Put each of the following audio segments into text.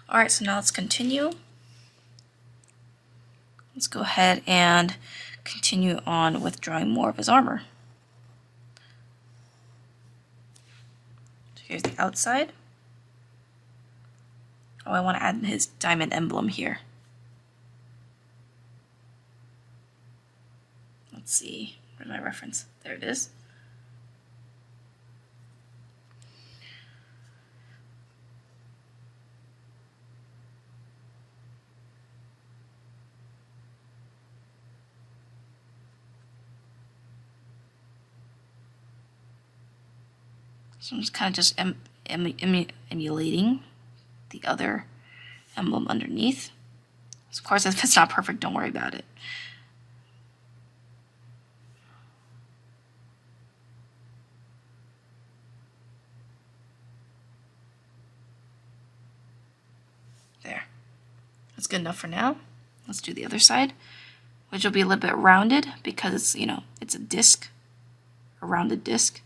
Alright, so now let's continue. Let's go ahead and continue on with drawing more of his armor. So here's the outside. Oh, I want to add his diamond emblem here. Let's see, where's my reference? There it is. So I'm just kind of emulating the other emblem underneath. So of course, if it's not perfect, don't worry about it. There. That's good enough for now. Let's do the other side, which will be a little bit rounded because it's, it's a disc, a rounded disc.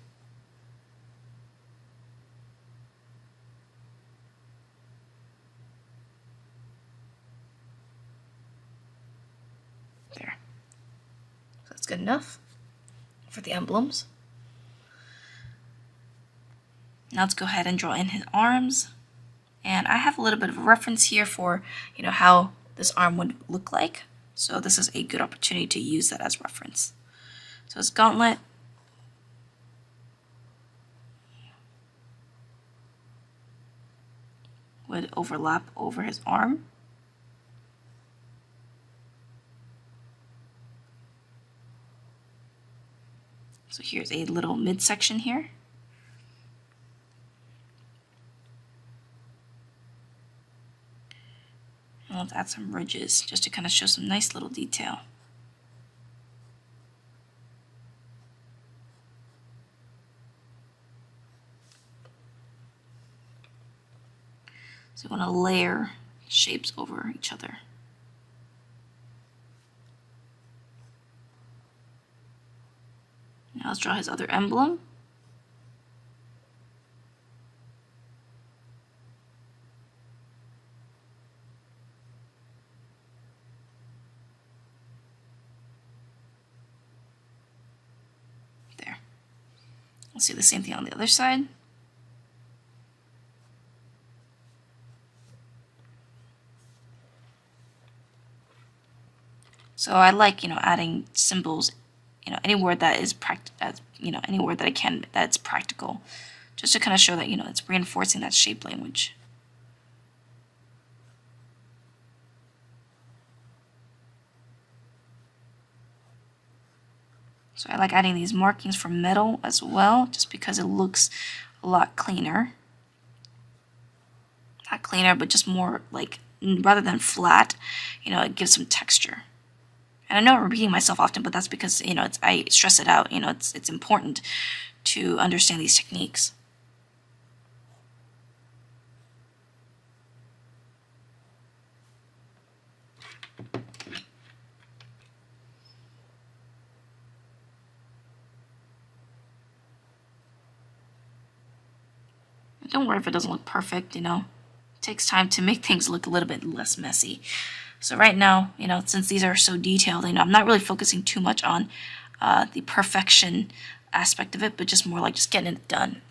There. So that's good enough for the emblems. Now let's go ahead and draw in his arms. And I have a little bit of a reference here for, how this arm would look like. So this is a good opportunity to use that as reference. So his gauntlet. Would overlap over his arm. So here's a little midsection here. And let's add some ridges just to kind of show some nice little detail. So we want to layer shapes over each other. Now let's draw his other emblem. There. Let's do the same thing on the other side. So I like, adding symbols, any word that is any word that I can that's practical, just to kind of show that, it's reinforcing that shape language. So I like adding these markings for metal as well, just because it looks a lot cleaner. Not cleaner, but just more like, rather than flat, it gives some texture. And I know I'm repeating myself often, but that's because, I stress it out. It's important to understand these techniques. Don't worry if it doesn't look perfect, It takes time to make things look a little bit less messy. So right now, since these are so detailed, I'm not really focusing too much on the perfection aspect of it, but just more like just getting it done.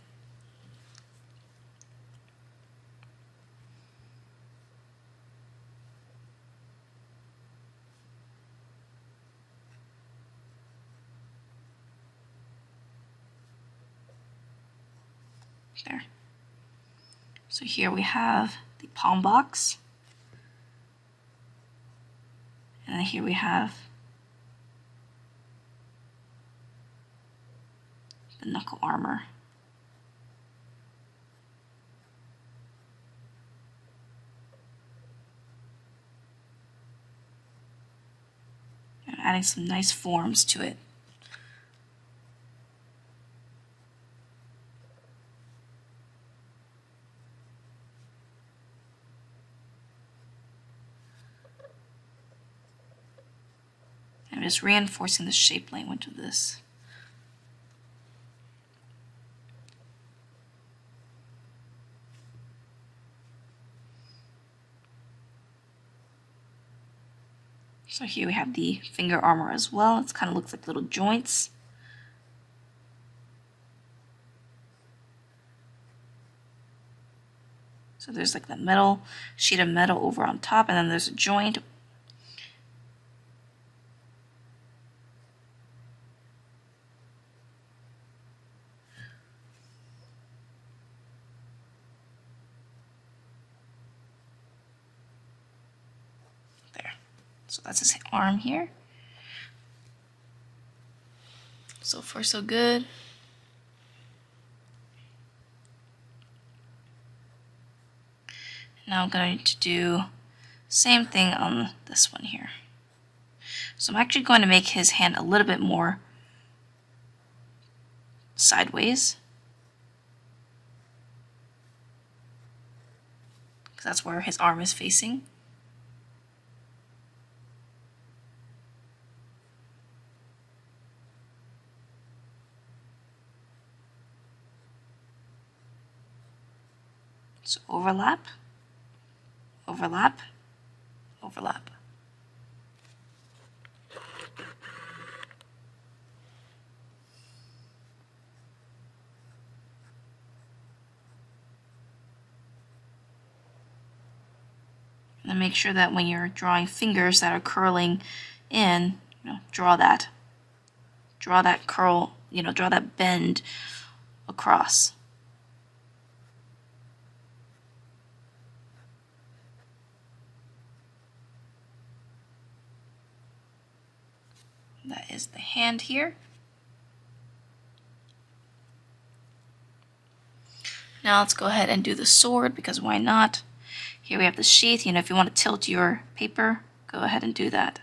There. So here we have the palm box. And then here we have the knuckle armor. And adding some nice forms to it. I'm just reinforcing the shape language of this. So here we have the finger armor as well. It kind of looks like little joints. So there's like the metal, sheet of metal over on top, and then there's a joint. There. So that's his arm here. So far so good. Now I'm going to do same thing on this one here. So I'm actually going to make his hand a little bit more sideways, because that's where his arm is facing. So overlap, overlap, overlap. And make sure that when you're drawing fingers that are curling in, draw that curl, draw that bend across. That is the hand here. Now let's go ahead and do the sword, because why not? Here we have the sheath. If you want to tilt your paper, go ahead and do that.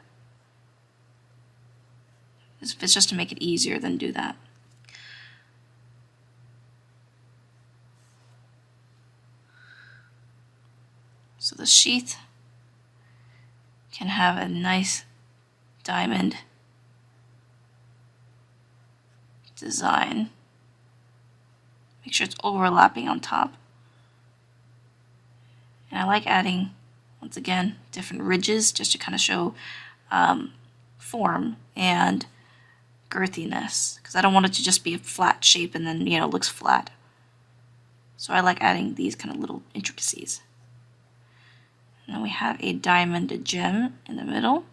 If it's just to make it easier, then do that. So the sheath can have a nice diamond design. Make sure it's overlapping on top. And I like adding, once again, different ridges just to kind of show form and girthiness, because I don't want it to just be a flat shape and then, it looks flat. So I like adding these kind of little intricacies. And then we have a diamond, a gem in the middle.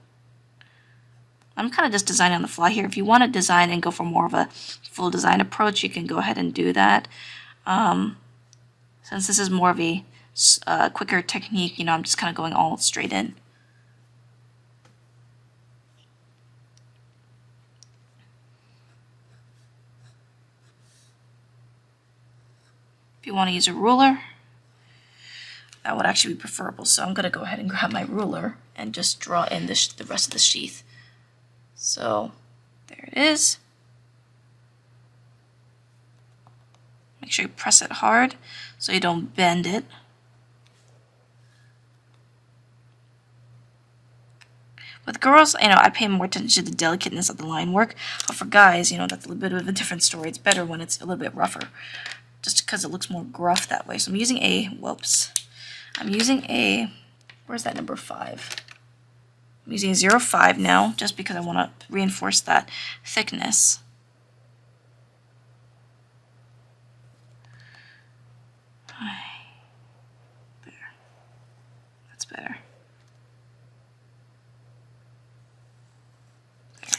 I'm kind of just designing on the fly here. If you want to design and go for more of a full design approach, you can go ahead and do that. Since this is more of a quicker technique, I'm just kind of going all straight in. If you want to use a ruler, that would actually be preferable. So I'm going to go ahead and grab my ruler and just draw in the rest of the sheath. So there it is. Make sure you press it hard so you don't bend it. With girls, I pay more attention to the delicateness of the line work, but for guys, that's a little bit of a different story. It's better when it's a little bit rougher, just because it looks more gruff that way. So I'm using where's that number 5? I'm using a 0.5 now, just because I want to reinforce that thickness. There. That's better. There.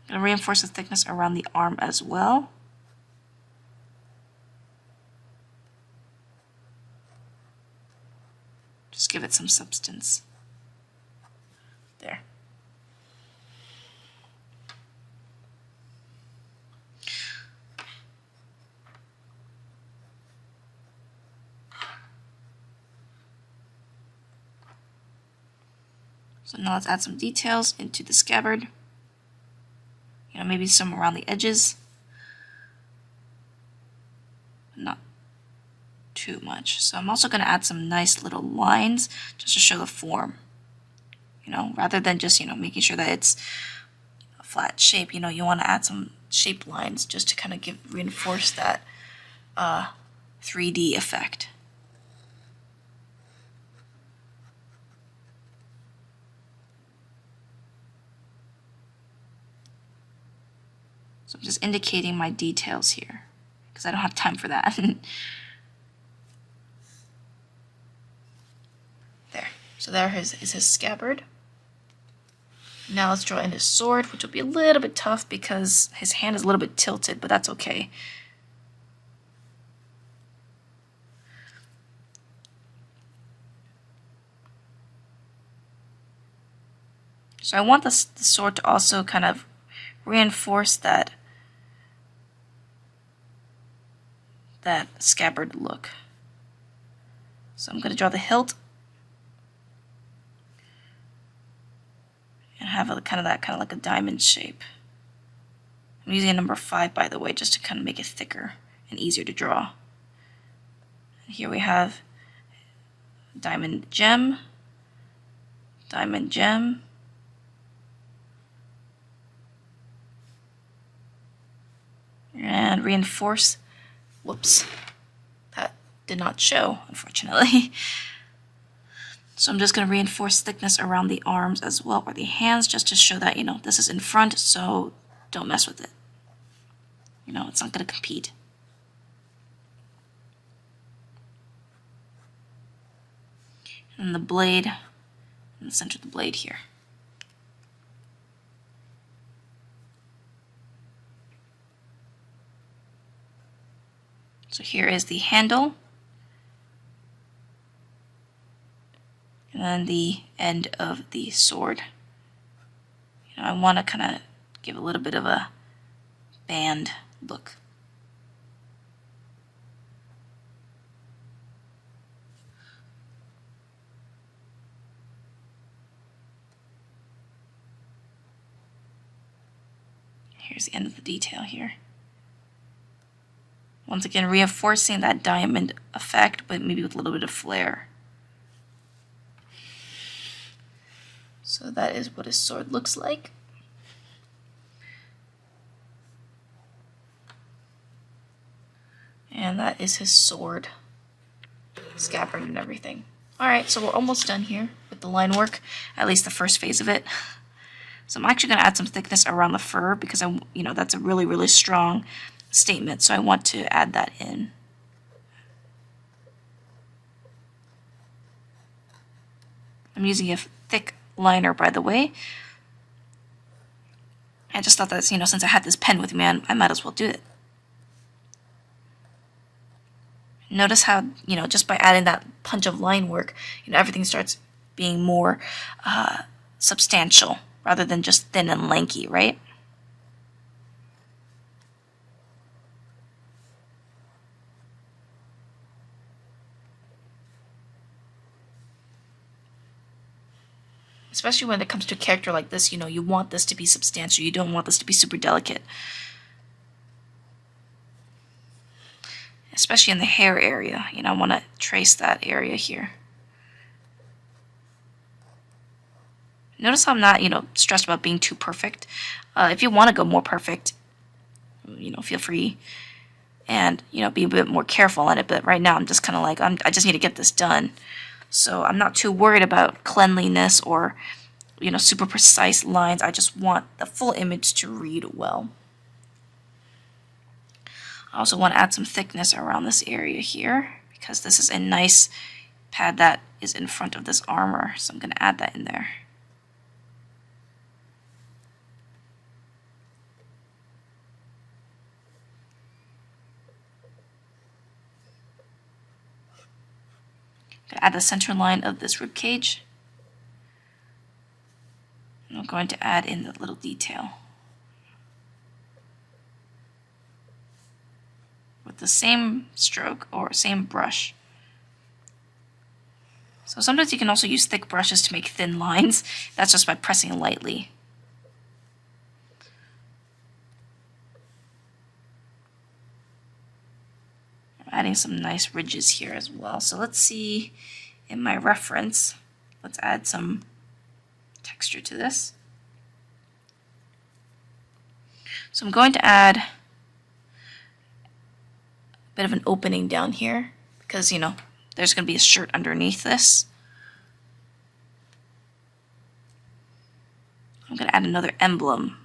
I'm going to reinforce the thickness around the arm as well. Just give it some substance. There. So now let's add some details into the scabbard. Maybe some around the edges. Not too much. So I'm also going to add some nice little lines just to show the form. Rather than just, making sure that it's a flat shape, you want to add some shape lines just to kind of reinforce that 3D effect. So I'm just indicating my details here because I don't have time for that. There. So there is his scabbard. Now let's draw in his sword, which will be a little bit tough because his hand is a little bit tilted, but that's okay. So I want the sword to also kind of reinforce that scabbard look. So I'm going to draw the hilt and have kind of like a diamond shape. I'm using a number 5, by the way, just to kind of make it thicker and easier to draw. And here we have diamond gem, diamond gem, and reinforce. Whoops, that did not show, unfortunately. So I'm just going to reinforce thickness around the arms as well, or the hands, just to show that, this is in front, so don't mess with it. It's not going to compete. And the blade, in the center of the blade here. So here is the handle. And then the end of the sword. I want to kind of give a little bit of a band look. Here's the end of the detail here. Once again, reinforcing that diamond effect, but maybe with a little bit of flair. So that is what his sword looks like. And that is his sword, scabbard and everything. Alright, so we're almost done here with the line work, at least the first phase of it. So I'm actually going to add some thickness around the fur because that's a really, really strong statement, so I want to add that in. I'm using a thick liner, by the way. I just thought that, since I had this pen with me, I might as well do it. Notice how, just by adding that punch of line work, everything starts being more substantial rather than just thin and lanky, right? Especially when it comes to a character like this, you want this to be substantial. You don't want this to be super delicate. Especially in the hair area. I want to trace that area here. Notice how I'm not, stressed about being too perfect. If you want to go more perfect, feel free. And, be a bit more careful on it. But right now I'm just kind of like, I just need to get this done. So I'm not too worried about cleanliness or, super precise lines. I just want the full image to read well. I also want to add some thickness around this area here because this is a nice pad that is in front of this armor. So I'm going to add that in there. I'm going to add the center line of this rib cage. And I'm going to add in the little detail. With the same stroke or same brush. So sometimes you can also use thick brushes to make thin lines. That's just by pressing lightly. I'm adding some nice ridges here as well. So let's see in my reference, let's add some texture to this. So I'm going to add a bit of an opening down here because, there's going to be a shirt underneath this. I'm going to add another emblem.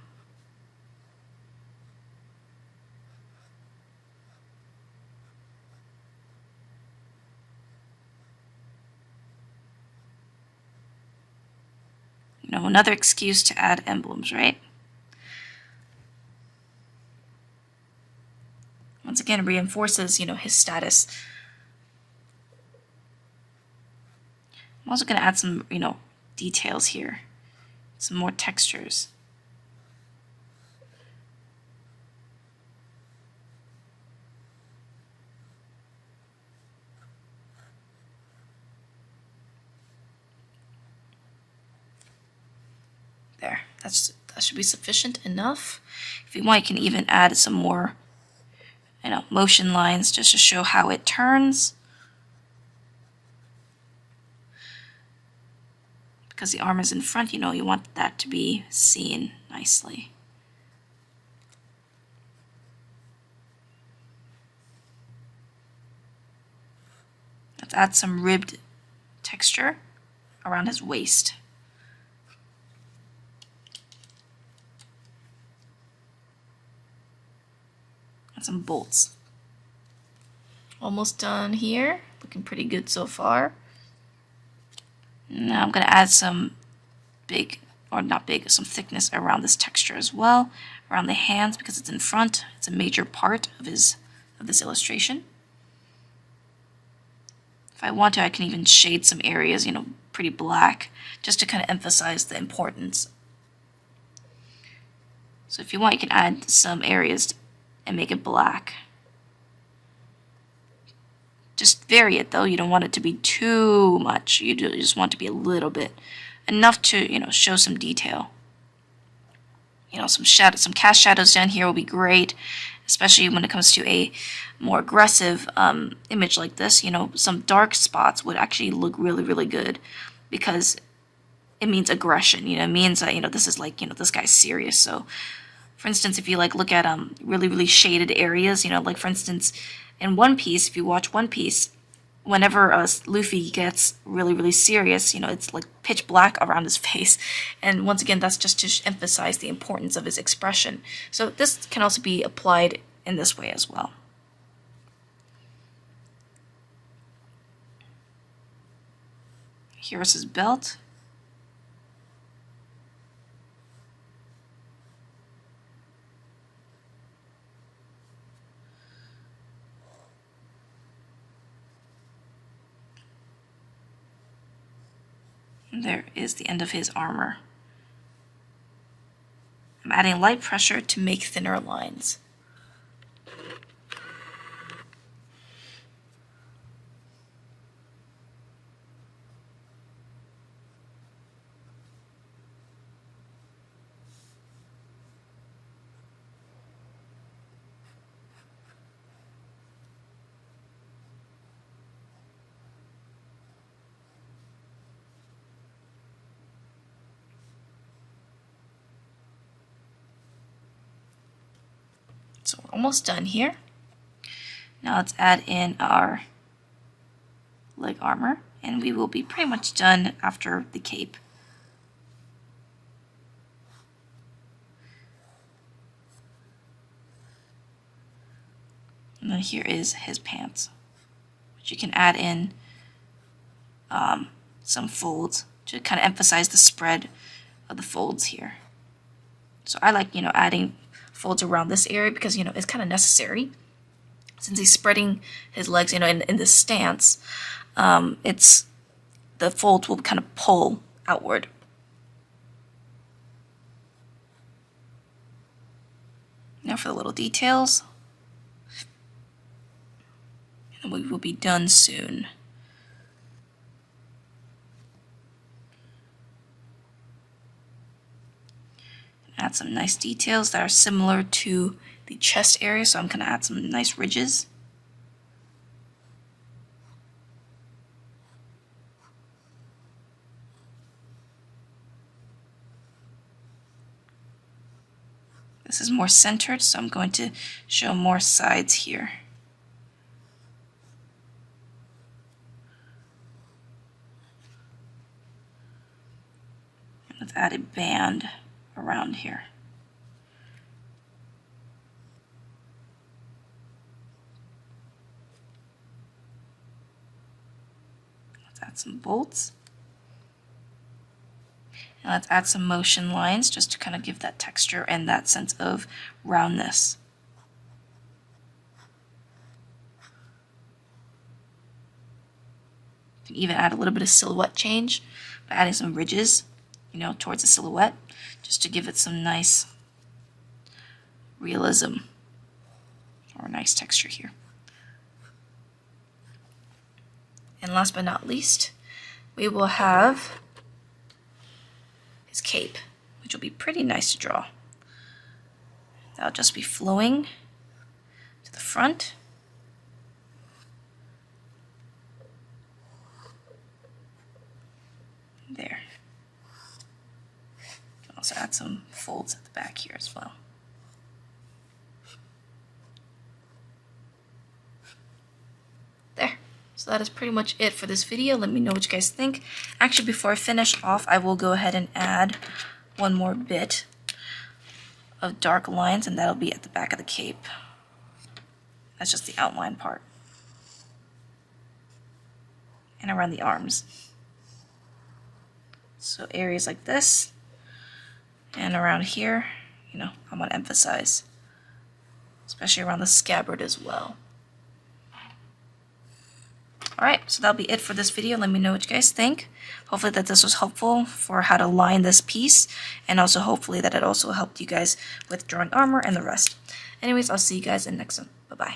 Another excuse to add emblems, right? Once again, reinforces, his status. I'm also going to add some, details here. Some more textures. There, that should be sufficient enough. If you want, you can even add some more, motion lines just to show how it turns. Because the arm is in front, you want that to be seen nicely. Let's add some ribbed texture around his waist. And some bolts. Almost done here. Looking pretty good so far. Now I'm going to add some some thickness around this texture as well, around the hands, because it's in front. It's a major part of this illustration. If I want to, I can even shade some areas, pretty black, just to kind of emphasize the importance. So if you want, you can add some areas and make it black. Just vary it though. You don't want it to be too much. You just want it to be a little bit, enough to show some detail. Some cast shadows down here will be great, especially when it comes to a more aggressive image like this. Some dark spots would actually look really, really good because it means aggression. It means that this is like this guy's serious. So, for instance, if you look at really, really shaded areas, like for instance. In One Piece, if you watch One Piece, whenever Luffy gets really, really serious, it's like pitch black around his face. And once again, that's just to emphasize the importance of his expression. So this can also be applied in this way as well. Here's his belt. There is the end of his armor. I'm adding light pressure to make thinner lines. So we're almost done here. Now let's add in our leg armor, and we will be pretty much done after the cape. And then here is his pants, which you can add in some folds to kind of emphasize the spread of the folds here. So I like, adding folds around this area because, it's kind of necessary. Since he's spreading his legs, in this stance, the folds will kind of pull outward. Now for the little details. And we will be done soon. Add some nice details that are similar to the chest area, so I'm going to add some nice ridges. This is more centered, so I'm going to show more sides here. Let's add a band around here. Let's add some bolts. Now let's add some motion lines just to kind of give that texture and that sense of roundness. You can even add a little bit of silhouette change by adding some ridges, towards the silhouette, just to give it some nice realism or a nice texture here. And last but not least, we will have his cape, which will be pretty nice to draw. That'll just be flowing to the front. There. Can also add some folds at the back here as well. There. So that is pretty much it for this video. Let me know what you guys think. Actually, before I finish off, I will go ahead and add one more bit of dark lines, and that'll be at the back of the cape. That's just the outline part. And around the arms. So areas like this and around here, I'm going to emphasize, especially around the scabbard as well. Alright, so that'll be it for this video. Let me know what you guys think. Hopefully that this was helpful for how to line this piece, and also hopefully that it also helped you guys with drawing armor and the rest. Anyways, I'll see you guys in the next one. Bye-bye.